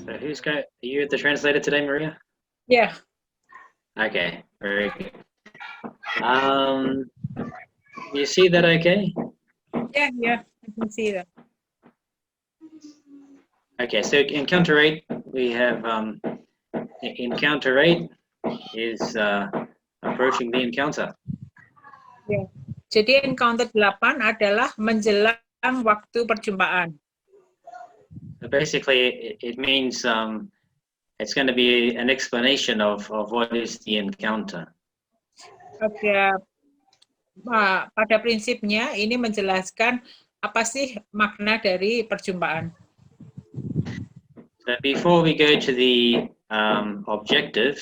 So who's going? Are you the translator today, Maria? Yeah. Okay, very good. You see that okay? Yeah, I can see that. Okay, so encounter 8, we have encounter 8 is approaching the encounter. Yeah. Jadi encounter 8 adalah menjelang waktu perjumpaan. So basically, it means it's going to be an explanation of what is the encounter. Pada prinsipnya ini menjelaskan apa sih makna dari perjumpaan. So before we go to the objective,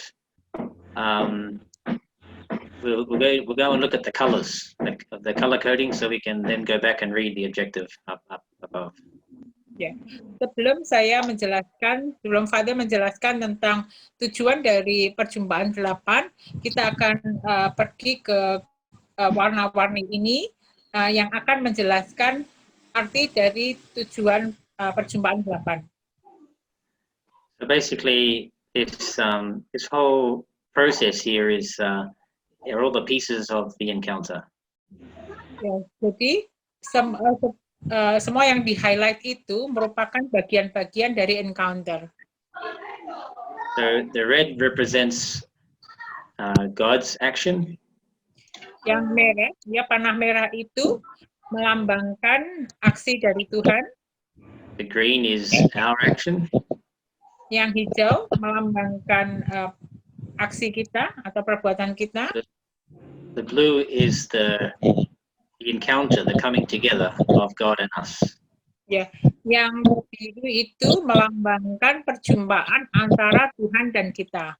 we'll go and look at the colors, the color coding, so we can then go back and read the objective up above. Ya, sebelum Father menjelaskan tentang tujuan dari perjumpaan 8, kita akan pergi ke warna-warni ini yang akan menjelaskan arti dari tujuan perjumpaan 8. So basically, this whole process here is are all the pieces of the encounter. Ya, jadi semua yang di-highlight itu merupakan bagian-bagian dari encounter. So the red represents God's action. Yang merah, ya panah merah itu melambangkan aksi dari Tuhan. The green is our action. Yang hijau melambangkan aksi kita atau perbuatan kita. The blue is the encounter, the coming together of God and us. Ya, yang biru itu melambangkan perjumpaan antara Tuhan dan kita.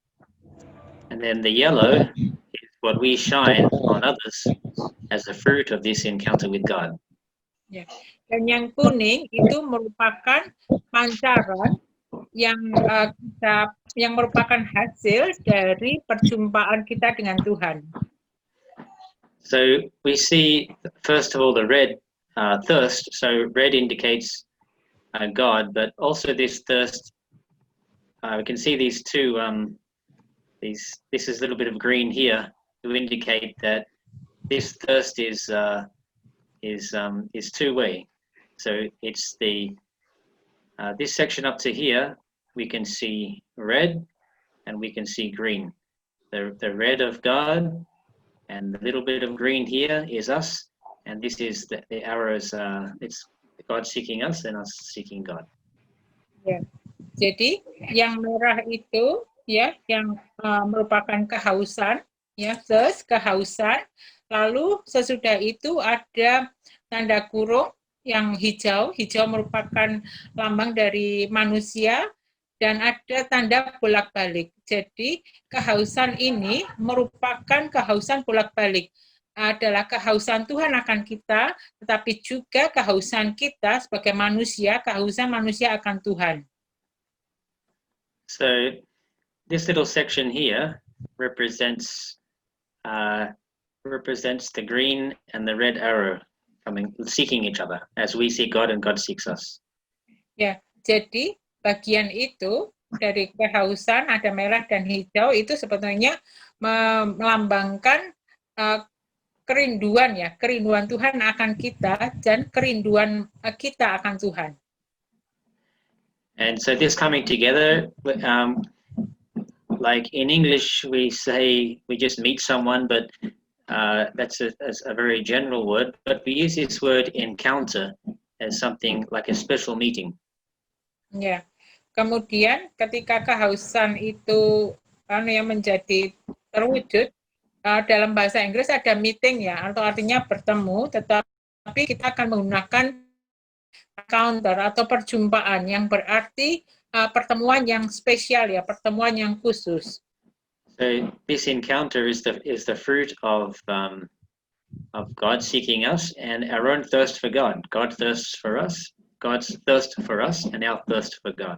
And then the yellow is what we shine on others as a fruit of this encounter with God. Ya. Dan yang kuning itu merupakan pancaran yang merupakan hasil dari perjumpaan kita dengan Tuhan. So we see first of all the red thirst. So red indicates God, but also this thirst. We can see these two. This is a little bit of green here to indicate that this thirst is two-way. So it's this section up to here. We can see red and we can see green. The red of God and the little bit of green here is us, and this is the arrows. It's God seeking us and us seeking God. Ya. Jadi yang merah itu ya yang merupakan kehausan, ya kehausan. Lalu sesudah itu ada tanda kurung yang hijau merupakan lambang dari manusia. Dan ada tanda bolak-balik. Jadi kehausan ini merupakan kehausan bolak-balik. Adalah kehausan Tuhan akan kita, tetapi juga kehausan kita sebagai manusia, kehausan manusia akan Tuhan. So this little section here represents the green and the red arrow seeking each other as we seek God and God seeks us. Ya, jadi bagian itu dari kehausan ada merah dan hijau itu sebetulnya melambangkan kerinduan Tuhan akan kita dan kerinduan kita akan Tuhan. And so this coming together, like in English we say we just meet someone, but that's a very general word, but we use this word encounter as something like a special meeting. Ya. Kemudian ketika kehausan itu yang menjadi terwujud dalam bahasa Inggris ada meeting ya, atau artinya bertemu, tetapi kita akan menggunakan encounter atau perjumpaan yang berarti pertemuan yang spesial ya, pertemuan yang khusus. So this encounter is the fruit of God seeking us and our own thirst for God. God thirsts for us, God's thirst for us, and our thirst for God.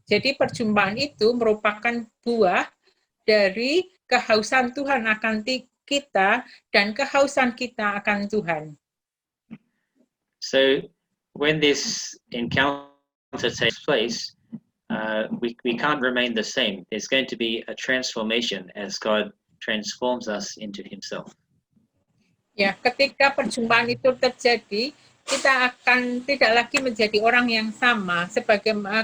Jadi perjumpaan itu merupakan buah dari kehausan Tuhan akan kita dan kehausan kita akan Tuhan. So when this encounter takes place, we can't remain the same. There's going to be a transformation as God transforms us into Himself. Ya, ketika perjumpaan itu terjadi, kita akan tidak lagi menjadi orang yang sama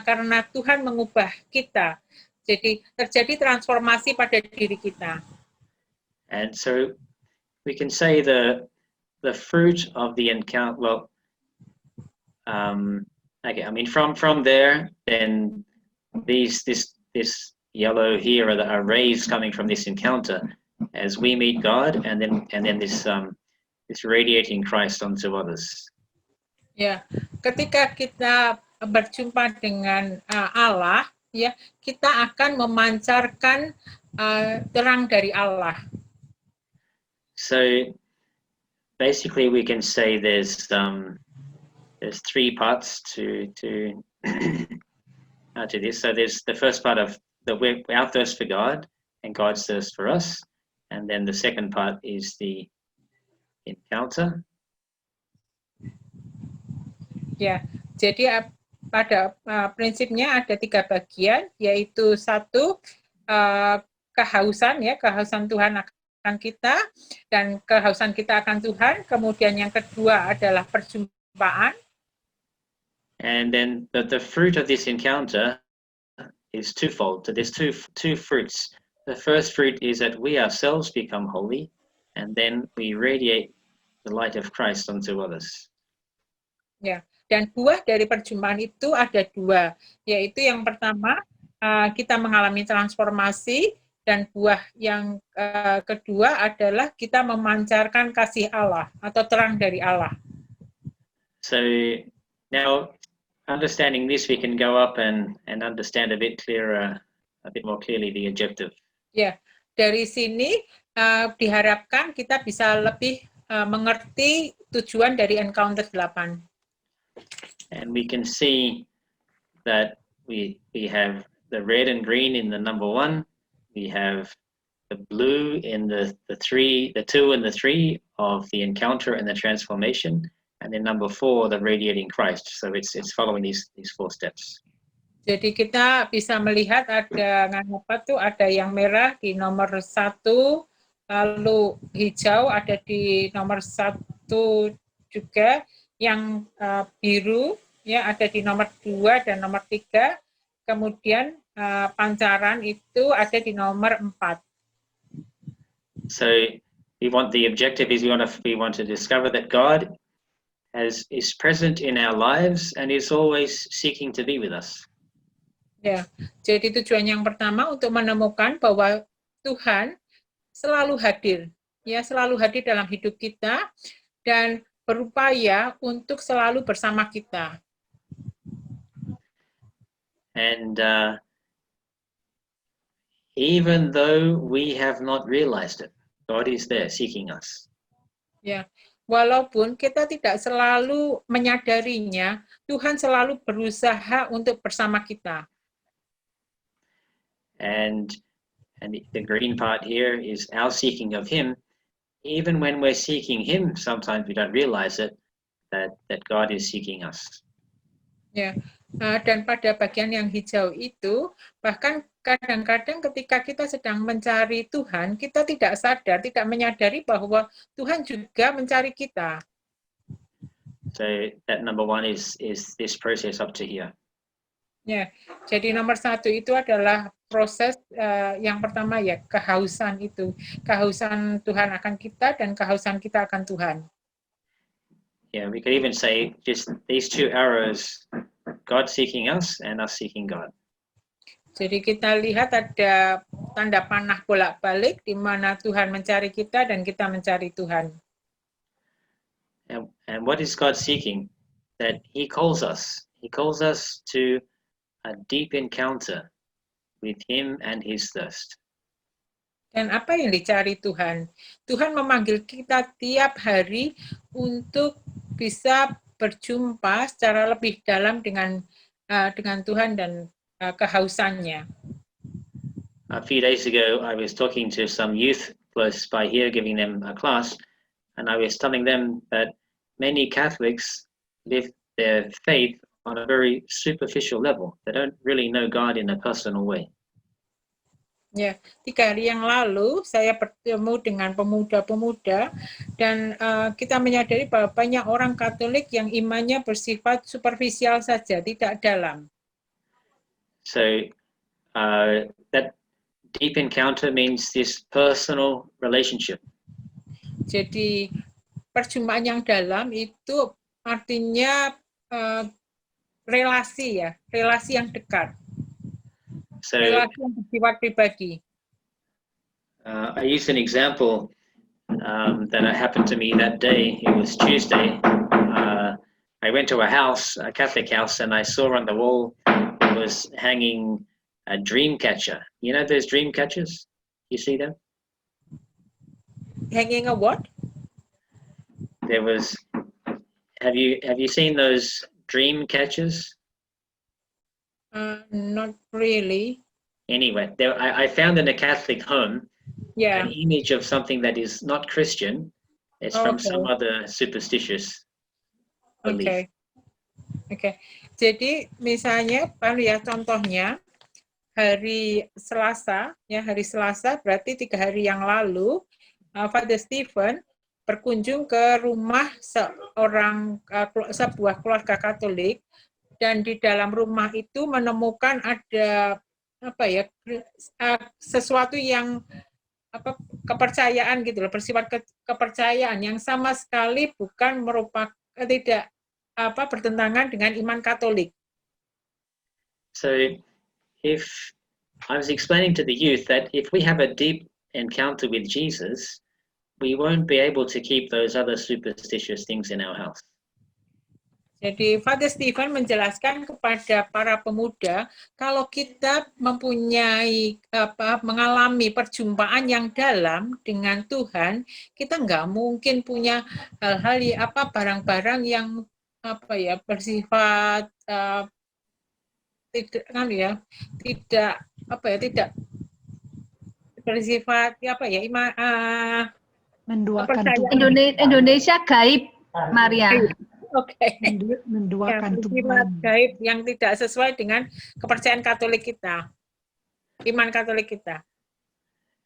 karena Tuhan mengubah kita. Jadi terjadi transformasi pada diri kita. And so we can say the fruit of the encounter. Well, okay. I mean, from there, then this yellow here are rays coming from this encounter as we meet God, and then this radiating Christ onto others. Ya, ketika kita berjumpa dengan Allah, ya, kita akan memancarkan terang dari Allah. So basically, we can say there's three parts to this. So there's the first part of our thirst for God and God's thirst for us, and then the second part is the encounter. Ya, jadi pada prinsipnya ada 3 bagian, yaitu 1 kehausan, ya, kehausan Tuhan akan kita dan kehausan kita akan Tuhan. Kemudian yang kedua adalah perjumpaan. And then the fruit of this encounter is twofold. So there's two fruits. The first fruit is that we ourselves become holy, and then we radiate the light of Christ onto others. Ya, dan buah dari perjumpaan itu ada 2, yaitu yang pertama kita mengalami transformasi, dan buah yang kedua adalah kita memancarkan kasih Allah atau terang dari Allah. So now, understanding this, we can go up and understand a bit more clearly the objective. Ya, dari sini diharapkan kita bisa lebih mengerti tujuan dari encounter 8. And we can see that we have the red and green in the number 1. We have the blue in the 2 and the 3 of the encounter and the transformation, and then number 4, the radiating Christ. So it's following these 4 steps. Jadi kita bisa melihat ada yang merah di nomor 1, lalu hijau ada di nomor 1 juga, yang biru ya ada di nomor 2 dan nomor 3, kemudian pancaran itu ada di nomor 4. So the objective is we want to discover that God is present in our lives and is always seeking to be with us. Ya, jadi tujuan yang pertama untuk menemukan bahwa Tuhan selalu hadir, ya selalu hadir dalam hidup kita dan berupaya untuk selalu bersama kita. And even though we have not realized it, God is there seeking us. Ya, walaupun kita tidak selalu menyadarinya, Tuhan selalu berusaha untuk bersama kita. And the green part here is our seeking of Him. Even when we're seeking Him, sometimes we don't realize it, that God is seeking us. Ya, dan pada bagian yang hijau itu, bahkan kadang-kadang ketika kita sedang mencari Tuhan, kita tidak sadar, tidak menyadari bahwa Tuhan juga mencari kita. So that number 1 is this process up to here. Ya, jadi nomor 1 itu adalah proses yang pertama ya, kehausan itu. Kehausan Tuhan akan kita dan kehausan kita akan Tuhan. Yeah, we could even say just these 2 arrows, God seeking us and us seeking God. Jadi kita lihat ada tanda panah bolak-balik di mana Tuhan mencari kita dan kita mencari Tuhan. And what is God seeking? That He calls us. He calls us to a deep encounter with Him and His thirst. Dan apa yang dicari Tuhan? Tuhan memanggil kita tiap hari untuk bisa berjumpa secara lebih dalam dengan Tuhan dan kehausannya. A few days ago, I was talking to some youth close by here, giving them a class, and I was telling them that many Catholics live their faith on a very superficial level. They don't really know God in a personal way. Ya, 3 hari yang lalu saya bertemu dengan pemuda-pemuda dan kita menyadari bahwa banyak orang Katolik yang imannya bersifat superficial saja, tidak dalam. So that deep encounter means this personal relationship. Jadi perjumpaan yang dalam itu artinya relasi ya, relasi yang dekat, So relasi yang bersifat pribadi. I used an example that happened to me that day. It was Tuesday. I went to a house, a Catholic house, and I saw on the wall it was hanging a dream catcher. You know those dream catchers? You see them? Hanging a what? There was. Have you seen those dream catchers? Not really. Anyway, I found in a Catholic home Ya. an image of something that is not Christian. It's from some other superstitious belief. Oke. Jadi misalnya, contohnya hari Selasa berarti 3 hari yang lalu, Father Stephen berkunjung ke rumah sebuah keluarga Katolik, dan di dalam rumah itu menemukan ada sesuatu yang kepercayaan gitu loh, bersifat kepercayaan yang sama sekali bukan merupakan tidak bertentangan dengan iman Katolik. So if I was explaining to the youth that if we have a deep encounter with Jesus, we won't be able to keep those other superstitious things in our house. Jadi Father Stephen menjelaskan kepada para pemuda, kalau kita mempunyai mengalami perjumpaan yang dalam dengan Tuhan, kita nggak mungkin punya hal-hal barang-barang yang bersifat tidak bersifat menduakan Tuhan. Indonesia gaib, Maria. Menduakan Tuhan. Gaib yang tidak sesuai dengan kepercayaan Katolik kita, iman Katolik kita.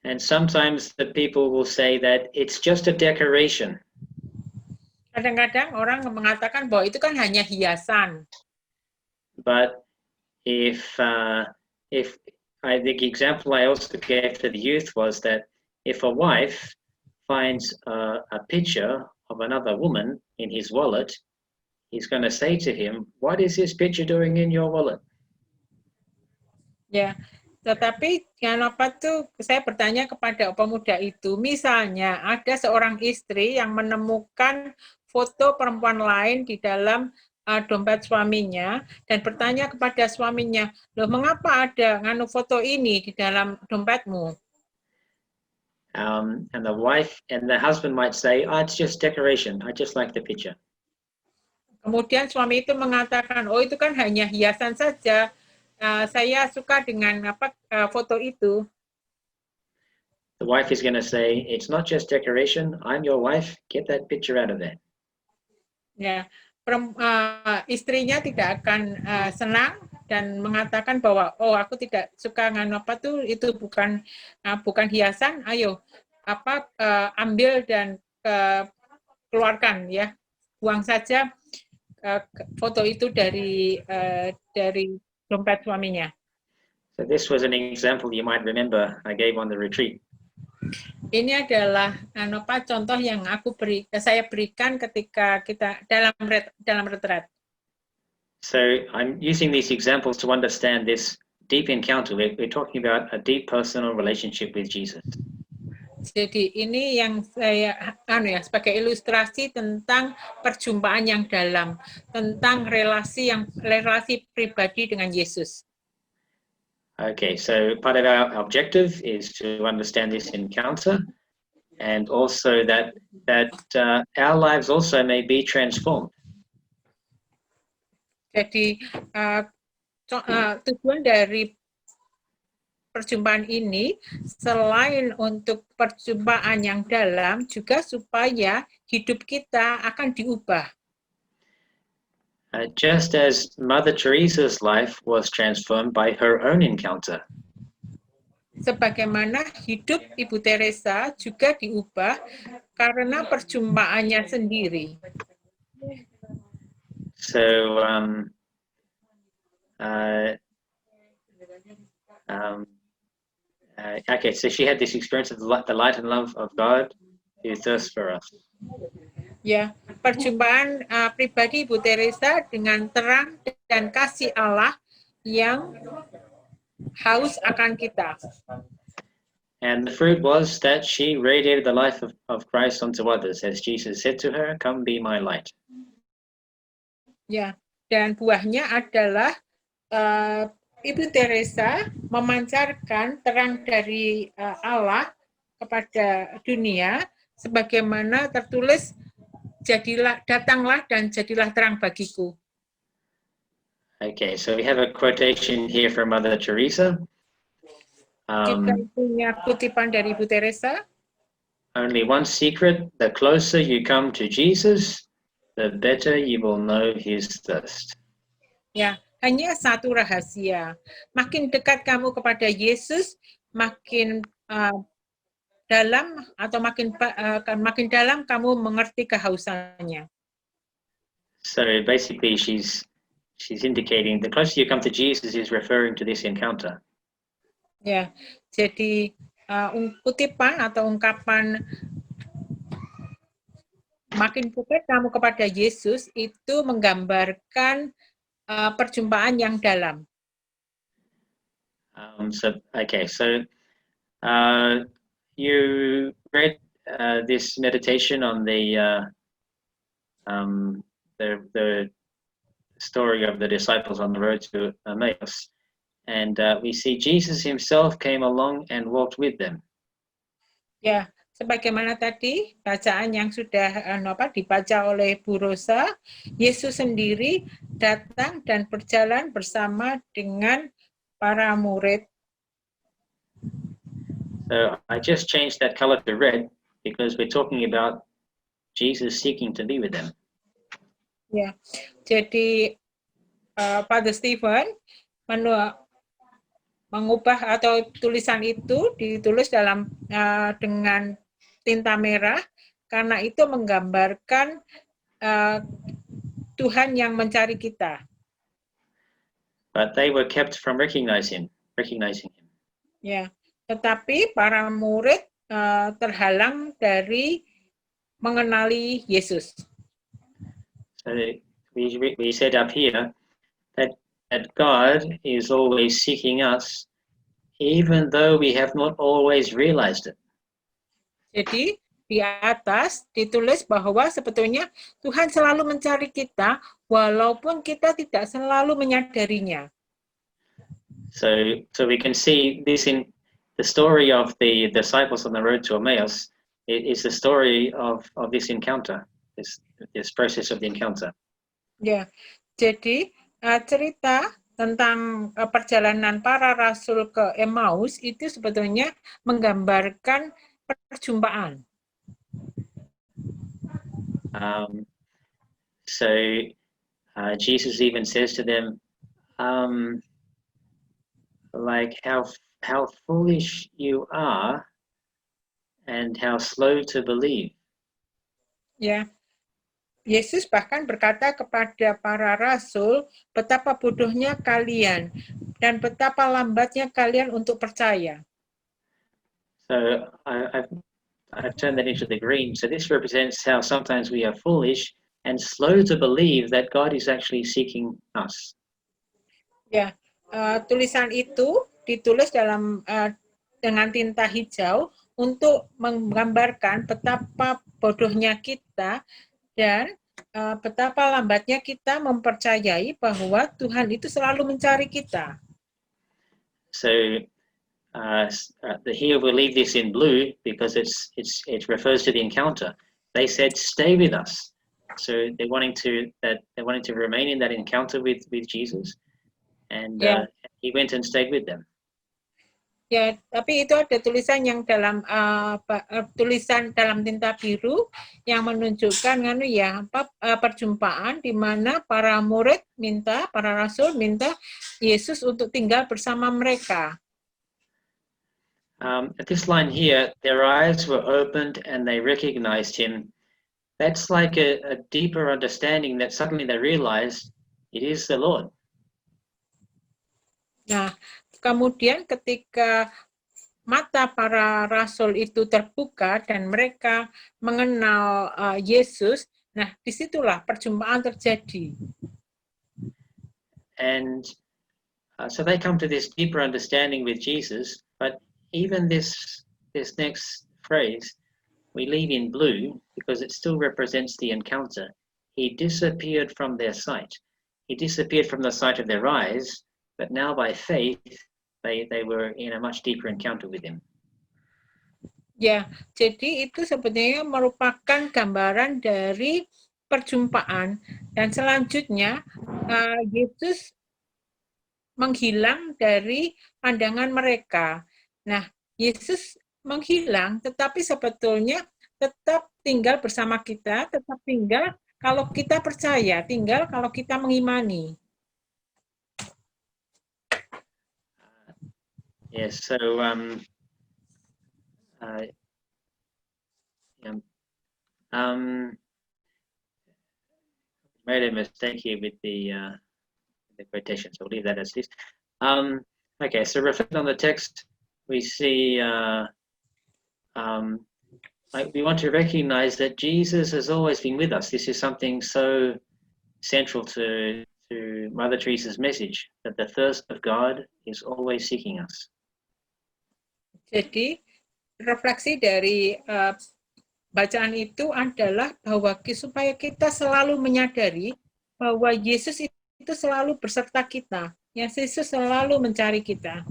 And sometimes the people will say that it's just a decoration. Kadang-kadang orang mengatakan bahwa itu kan hanya hiasan. But if the example I also gave to the youth was that if a wife finds a picture of another woman in his wallet, he's going to say to him, "What is this picture doing in your wallet?" Ya, tetapi kenapa tuh saya bertanya kepada pemuda itu, misalnya ada seorang istri yang menemukan foto perempuan lain di dalam dompet suaminya dan bertanya kepada suaminya, loh mengapa ada foto ini di dalam dompetmu? And the wife and the husband might say, "Oh, it's just decoration. I just like the picture." Kemudian suami itu mengatakan, oh itu kan hanya hiasan saja, saya suka dengan foto itu. The wife is going to say, "It's not just decoration. I'm your wife. Get that picture out of there." Ya, istrinya tidak akan senang dan mengatakan bahwa oh aku tidak suka itu bukan hiasan, ayo ambil dan keluarkan ya, buang saja foto itu dari dompet suaminya. So this was an example you might remember I gave on the retreat. Ini adalah contoh yang saya berikan ketika kita dalam retret. So I'm using these examples to understand this deep encounter. We're talking about a deep personal relationship with Jesus. Jadi ini yang saya sebagai ilustrasi tentang perjumpaan yang dalam, tentang relasi pribadi dengan Yesus. Okay, so part of our objective is to understand this encounter, and also that our lives also may be transformed. Jadi tujuan dari perjumpaan ini selain untuk perjumpaan yang dalam juga supaya hidup kita akan diubah. just as Mother Teresa's life was transformed by her own encounter. Sebagaimana hidup Ibu Teresa juga diubah karena perjumpaannya sendiri. So, okay, so she had this experience of the light and love of God who thirsts for us. Ya, perjumpaan pribadi Ibu Teresa dengan terang dan kasih Allah yang haus akan kita. And the fruit was that she radiated the life of Christ onto others, as Jesus said to her, "Come be my light." Ya, dan buahnya adalah Ibu Teresa memancarkan terang dari Allah kepada dunia, sebagaimana tertulis, datanglah dan jadilah terang bagiku. Okay, so we have a quotation here from Mother Teresa. Kita punya kutipan dari Ibu Teresa. Only one secret: the closer you come to Jesus, the better you will know his thirst. Ya, hanya satu rahasia. Makin dekat kamu kepada Yesus, makin dalam atau makin dalam kamu mengerti kehausannya. So basically, she's indicating the closer you come to Jesus is referring to this encounter. Ya, jadi kutipan atau ungkapan makin dekat kamu kepada Yesus itu menggambarkan perjumpaan yang dalam. So you read this meditation on the story of the disciples on the road to Emmaus, and we see Jesus himself came along and walked with them. Ya, sebagaimana tadi bacaan yang sudah dibaca oleh Bu Rosa, Yesus sendiri datang dan berjalan bersama dengan para murid. So I just changed that color to red because we're talking about Jesus seeking to be with them. Ya, jadi Father Stephen mengubah atau tulisan itu ditulis dalam dengan tinta merah karena itu menggambarkan Tuhan yang mencari kita. But they were kept from recognizing him. Ya, tetapi para murid terhalang dari mengenali Yesus. So we said up here that God is always seeking us, even though we have not always realized it. Jadi di atas ditulis bahwa sebetulnya Tuhan selalu mencari kita, walaupun kita tidak selalu menyadarinya. So we can see this in the story of the disciples on the road to Emmaus. It is the story of this encounter, this process of the encounter. Ya, jadi cerita tentang perjalanan para rasul ke Emmaus itu sebetulnya menggambarkan perjumpaan. So Jesus even says to them, like how foolish you are, and how slow to believe. Ya, Yesus bahkan berkata kepada para rasul, betapa bodohnya kalian dan betapa lambatnya kalian untuk percaya. So I've turned that into the green. So this represents how sometimes we are foolish and slow to believe that God is actually seeking us. Ya, tulisan itu ditulis dengan tinta hijau untuk menggambarkan betapa bodohnya kita dan betapa lambatnya kita mempercayai bahwa Tuhan itu selalu mencari kita. So here we leave this in blue because it refers to the encounter. They said, "Stay with us." So they're wanting to remain in that encounter with Jesus, and he went and stayed with them. Ya, tapi itu ada tulisan yang dalam tulisan dalam tinta biru yang menunjukkan perjumpaan di mana para murid minta, para rasul minta Yesus untuk tinggal bersama mereka. At this line here, their eyes were opened and they recognized him. That's like a deeper understanding that suddenly they realized it is the Lord. Nah, kemudian ketika mata para rasul itu terbuka dan mereka mengenal Yesus, nah disitulah perjumpaan terjadi. And so they come to this deeper understanding with Jesus, but even this next phrase, we leave in blue because it still represents the encounter. He disappeared from their sight. He disappeared from the sight of their eyes, but now by faith, they were in a much deeper encounter with him. Ya, jadi itu sebenarnya merupakan gambaran dari perjumpaan. Dan selanjutnya, Yesus menghilang dari pandangan mereka. Nah, Yesus menghilang, tetapi sebetulnya tetap tinggal bersama kita, tetap tinggal kalau kita percaya, tinggal kalau kita mengimani. Yes, so made a mistake here with the quotation, so we'll leave that as is. Okay, so reflect on the text. We see we want to recognize that Jesus has always been with us. This is something so central to Mother Teresa's message, that the thirst of God is always seeking us. Jadi, refleksi dari bacaan itu adalah bahwa supaya kita selalu menyadari bahwa Yesus itu selalu beserta kita. Yesus selalu mencari kita.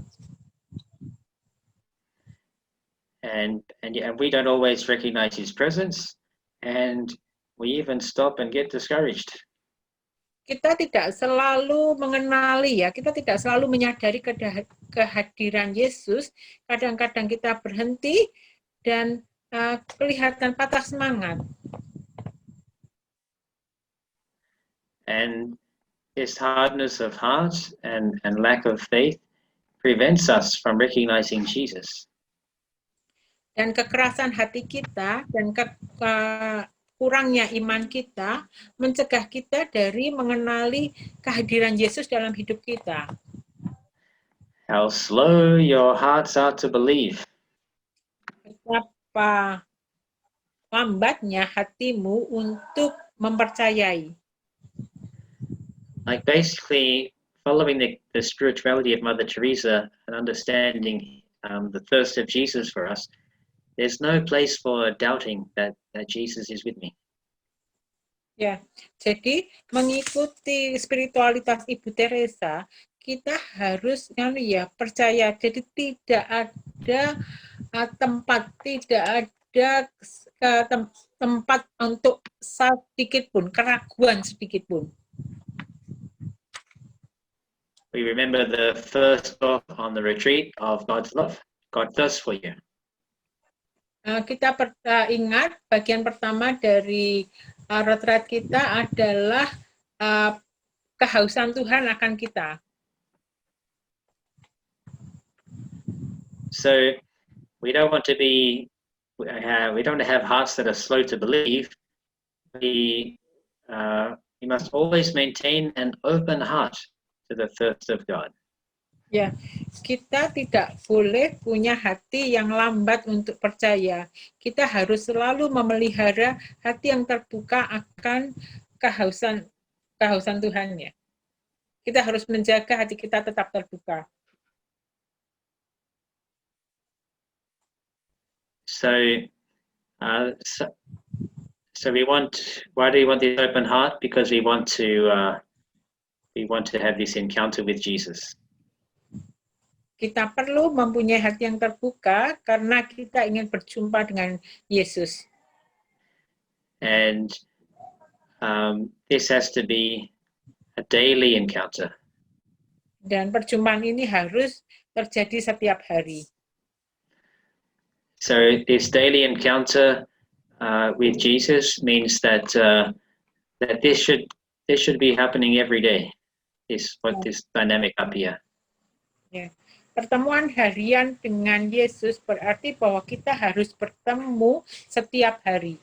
And we don't always recognize his presence, and we even stop and get discouraged. Kita tidak selalu mengenali, kita tidak selalu menyadari kehadiran Yesus. Kadang-kadang kita berhenti dan kelihatan patah semangat. And this hardness of heart and lack of faith prevents us from recognizing Jesus. Dan kekerasan hati kita dan kurangnya iman kita mencegah kita dari mengenali kehadiran Yesus dalam hidup kita. How slow your hearts are to believe. Betapa lambatnya hatimu untuk mempercayai. Like basically following the spirituality of Mother Teresa and understanding the thirst of Jesus for us, there's no place for doubting that Jesus is with me. Ya, jadi mengikuti spiritualitas Ibu Teresa, kita harus percaya. Jadi tidak ada tempat, tidak ada tempat untuk sedikit pun, keraguan sedikit pun. We remember the first talk on the retreat of God's love. God thirsts for you. Kita ingat bagian pertama dari retreat kita adalah kehausan Tuhan akan kita. So we don't want to be, we don't have hearts that are slow to believe. We must always maintain an open heart to the thirst of God. Ya, kita tidak boleh punya hati yang lambat untuk percaya. Kita harus selalu memelihara hati yang terbuka akan kehausan Tuhan. Kita harus menjaga hati kita tetap terbuka. So we want. Why do we want this open heart? Because we want to have this encounter with Jesus. Kita perlu mempunyai hati yang terbuka karena kita ingin berjumpa dengan Yesus. And this has to be a daily encounter. Dan perjumpaan ini harus terjadi setiap hari. So this daily encounter with Jesus means that that this should be happening every day. This dynamic up here. Ya. Pertemuan harian dengan Yesus berarti bahwa kita harus bertemu setiap hari.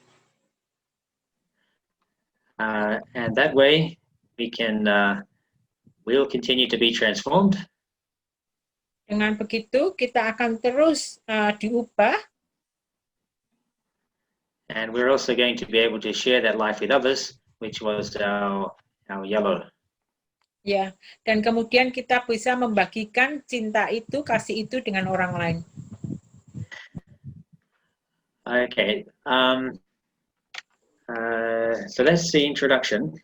And that way we'll continue to be transformed. Dengan begitu kita akan terus diubah. And we're also going to be able to share that life with others, which was our yellow. Ya, dan kemudian kita bisa membagikan cinta itu, kasih itu dengan orang lain. Okay. So that's the introduction.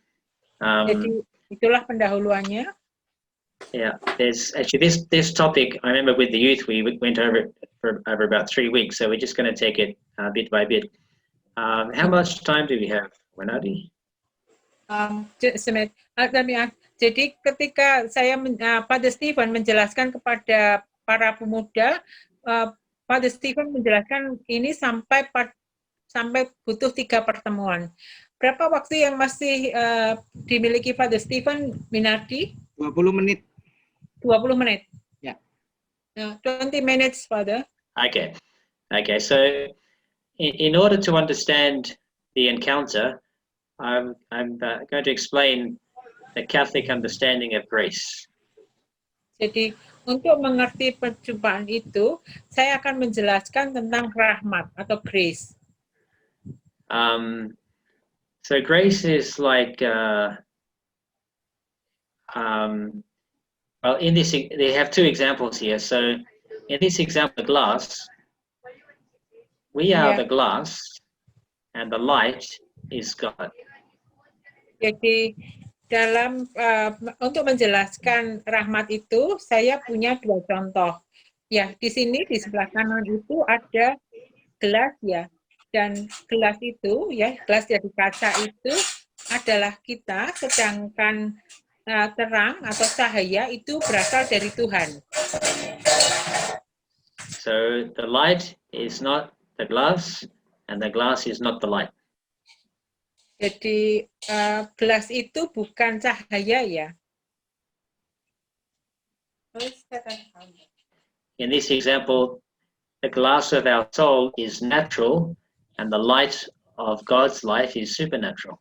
Jadi itulah pendahuluannya. Yeah, there's actually this topic. I remember with the youth we went over it for over about 3 weeks. So we're just going to take it bit by bit. How much time do we have, Wenadi? Jadi ketika Pada Stephen menjelaskan kepada para pemuda, Pada Stephen menjelaskan ini sampai butuh 3 pertemuan. Berapa waktu yang masih dimiliki Pada Stephen, Minardi? 20 menit. 20 menit. Ya. 20 minutes, Father. Okay. So in order to understand the encounter, I'm going to explain the Catholic understanding of grace. Jadi untuk mengerti perjumpaan itu, saya akan menjelaskan tentang rahmat atau grace. So grace is like well, in this they have 2 examples here. So in this example, the glass, we are the glass, and the light is God. Jadi dalam untuk menjelaskan rahmat itu, saya punya 2 contoh. Ya, di sini di sebelah kanan itu ada gelas ya, dan gelas itu ya, gelas dari kaca itu adalah kita, sedangkan terang atau cahaya itu berasal dari Tuhan. So the light is not the glass, and the glass is not the light. Jadi gelas itu bukan cahaya ya. In this example, the glass of our soul is natural, and the light of God's life is supernatural.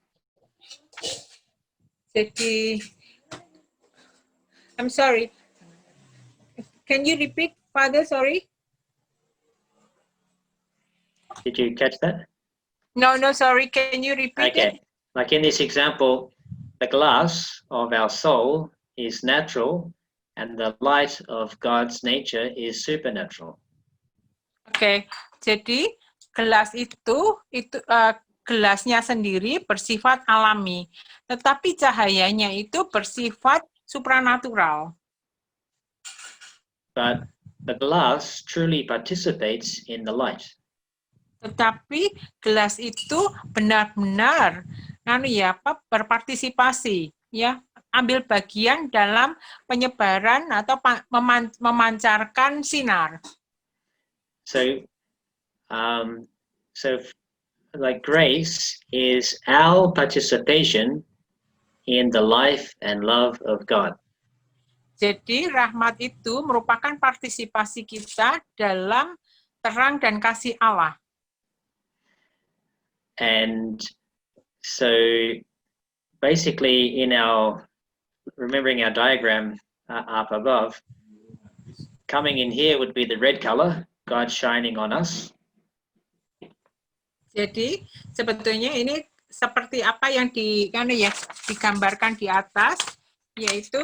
Jadi, I'm sorry. Can you repeat, Father? Sorry. Did you catch that? No, sorry. Can you repeat Okay. it? Like in this example, the glass of our soul is natural, and the light of God's nature is supernatural. Oke. Jadi gelas itu gelasnya sendiri bersifat alami, tetapi cahayanya itu bersifat supranatural. But the glass truly participates in the light. Tetapi gelas itu benar-benar berpartisipasi, ya, ambil bagian dalam penyebaran atau memancarkan sinar. So like grace is our participation in the life and love of God. Jadi rahmat itu merupakan partisipasi kita dalam terang dan kasih Allah. And so basically remembering our diagram up above, coming in here would be the red color, God shining on us. Jadi sebetulnya ini seperti apa yang digambarkan di atas, yaitu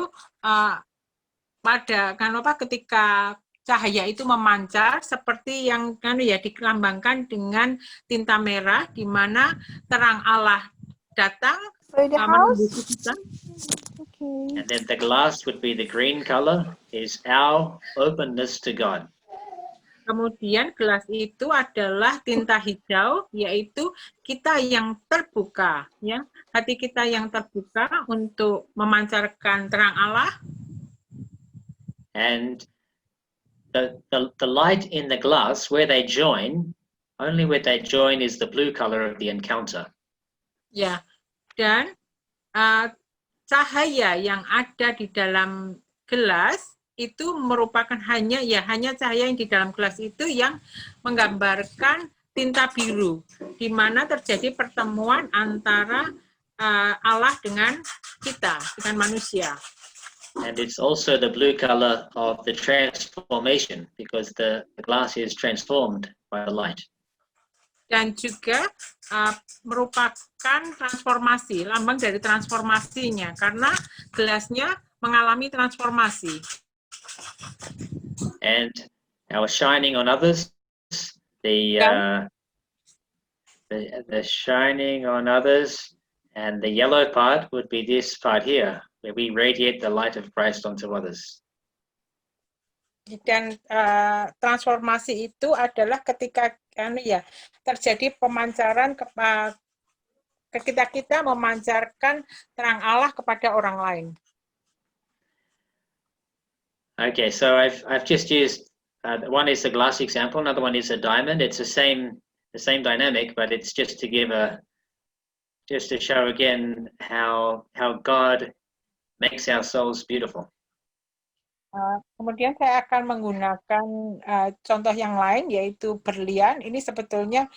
ketika cahaya itu memancar seperti yang dilambangkan dengan tinta merah, di mana terang Allah datang menembusi kita. And then the glass would be the green color, is our openness to God. Kemudian gelas itu adalah tinta hijau, yaitu kita yang terbuka, ya, hati kita yang terbuka untuk memancarkan terang Allah. And the light in the glass, where they join, only where they join is the blue color of the encounter. Ya, dan cahaya yang ada di dalam gelas itu merupakan hanya cahaya yang di dalam gelas itu yang menggambarkan tinta biru, di mana terjadi pertemuan antara Allah dengan kita, dengan manusia. And it's also the blue color of the transformation, because the glass is transformed by the light. Dan juga merupakan transformasi, lambang dari transformasinya, karena gelasnya mengalami transformasi. And our shining on others, the shining on others, and the yellow part would be this part here, where we radiate the light of Christ onto others. Dan transformasi itu adalah ketika terjadi pemancaran ketika kita memancarkan terang Allah kepada orang lain. Okay, so I've just used one is a glass example, another one is a diamond. It's the same dynamic, but it's just to give just to show again how God makes our souls beautiful. Kemudian saya akan menggunakan contoh yang lain, yaitu berlian. Ini sebetulnya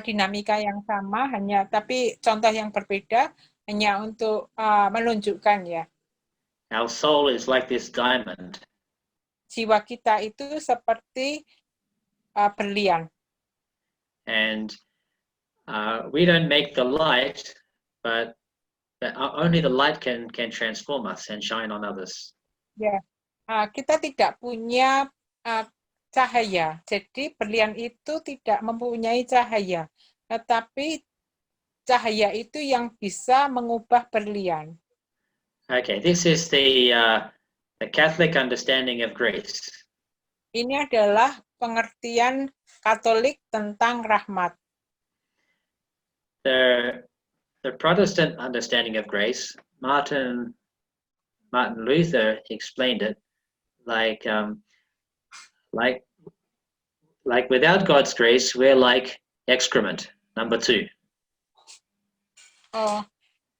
dinamika yang sama, tapi contoh yang berbeda, hanya untuk menunjukkan ya. Our soul is like this diamond. Jiwa kita itu seperti berlian. And we don't make the light, but only the light can transform us and shine on others. Ya. Kita tidak punya cahaya, jadi berlian itu tidak mempunyai cahaya, tetapi cahaya itu yang bisa mengubah berlian. Okay, this is the Catholic understanding of grace. Ini adalah pengertian Katolik tentang rahmat. The Protestant understanding of grace, Martin Luther explained it like without God's grace, we're like excrement, number 2.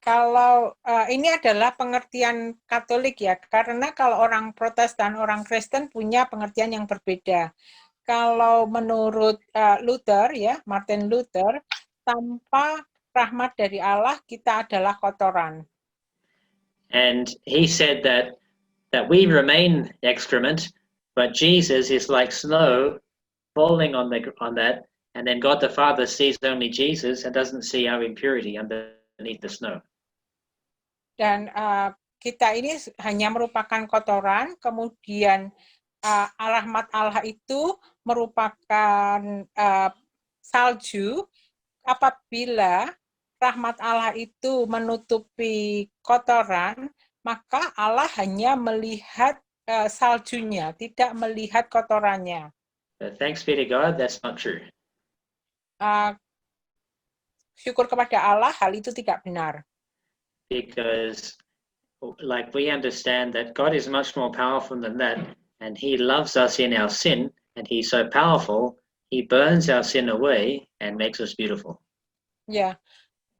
Kalau ini adalah pengertian Katolik ya, karena kalau orang Protestan, orang Kristen punya pengertian yang berbeda. Kalau menurut Luther ya, Martin Luther, tanpa rahmat dari Allah kita adalah kotoran. And he said that we remain excrement, but Jesus is like snow falling on that, and then God the Father sees only Jesus and doesn't see our impurity underneath the snow. Dan kita ini hanya merupakan kotoran, kemudian rahmat Allah itu merupakan salju. Apabila rahmat Allah itu menutupi kotoran, maka Allah hanya melihat saljunya, tidak melihat kotorannya. But thanks be to God, that's not true. Syukur kepada Allah, hal itu tidak benar. Because like we understand that God is much more powerful than that, and He loves us in our sin, and He's so powerful, He burns our sin away and makes us beautiful. Ya,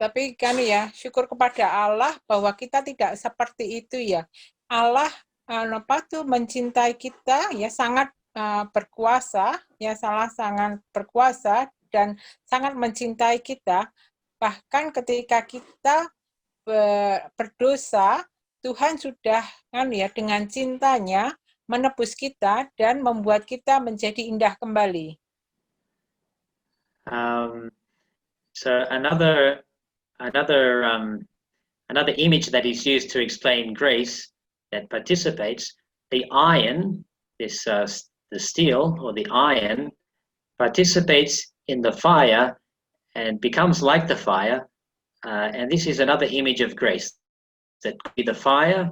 tapi kan ya, syukur kepada Allah bahwa kita tidak seperti itu ya. Allah mencintai kita ya, sangat berkuasa ya, sangat berkuasa dan sangat mencintai kita. Bahkan ketika kita berdosa, Tuhan sudah kan ya dengan cintanya menebus kita dan membuat kita menjadi indah kembali. So another image that is used to explain grace that participates, the iron, the steel or the iron participates in the fire and becomes like the fire, and this is another image of grace, that could be the fire,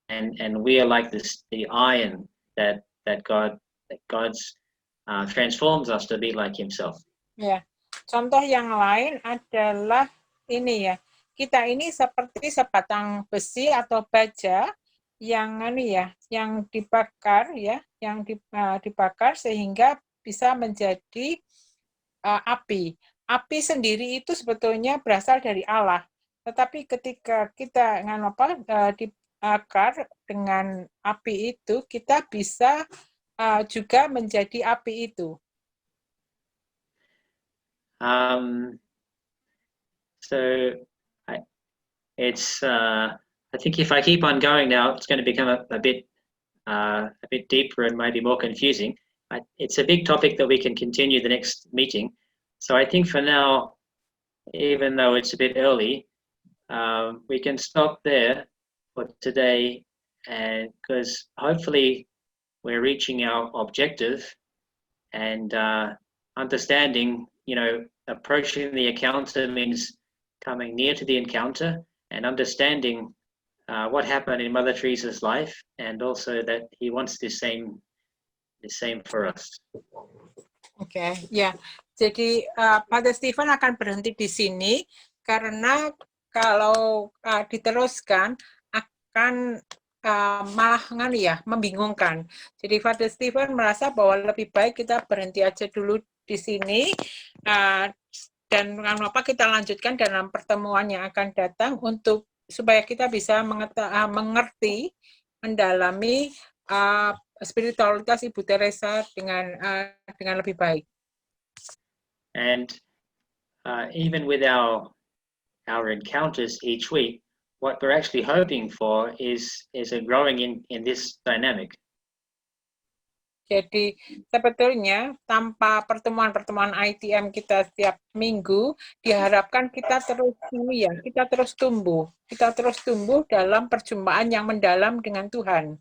and we are like the iron that God's transforms us to be like Himself. Ya, contoh yang lain adalah ini ya, kita ini seperti sebatang besi atau baja yang dibakar ya, dibakar sehingga bisa menjadi api. Api sendiri itu sebetulnya berasal dari Allah. Tetapi ketika kita dibakar dengan api itu, kita bisa juga menjadi api itu. So I think if I keep on going now, it's going to become a bit deeper and maybe more confusing. It's a big topic that we can continue the next meeting. So I think for now, even though it's a bit early, we can stop there for today, and because hopefully we're reaching our objective and understanding, approaching the encounter means coming near to the encounter and understanding what happened in Mother Teresa's life, and also that he wants the same for us. Oke, ya. Jadi Father Stephen akan berhenti di sini karena kalau diteruskan akan malah membingungkan. Jadi Father Stephen merasa bahwa lebih baik kita berhenti aja dulu di sini dan kita lanjutkan dalam pertemuan yang akan datang supaya kita bisa mengerti, mendalami spiritualitas Ibu Teresa dengan lebih baik. And even with our encounters each week, what we're actually hoping for is a growing in this dynamic. Jadi sebetulnya tanpa pertemuan-pertemuan ITM kita setiap minggu, diharapkan kita terus tumbuh dalam perjumpaan yang mendalam dengan Tuhan.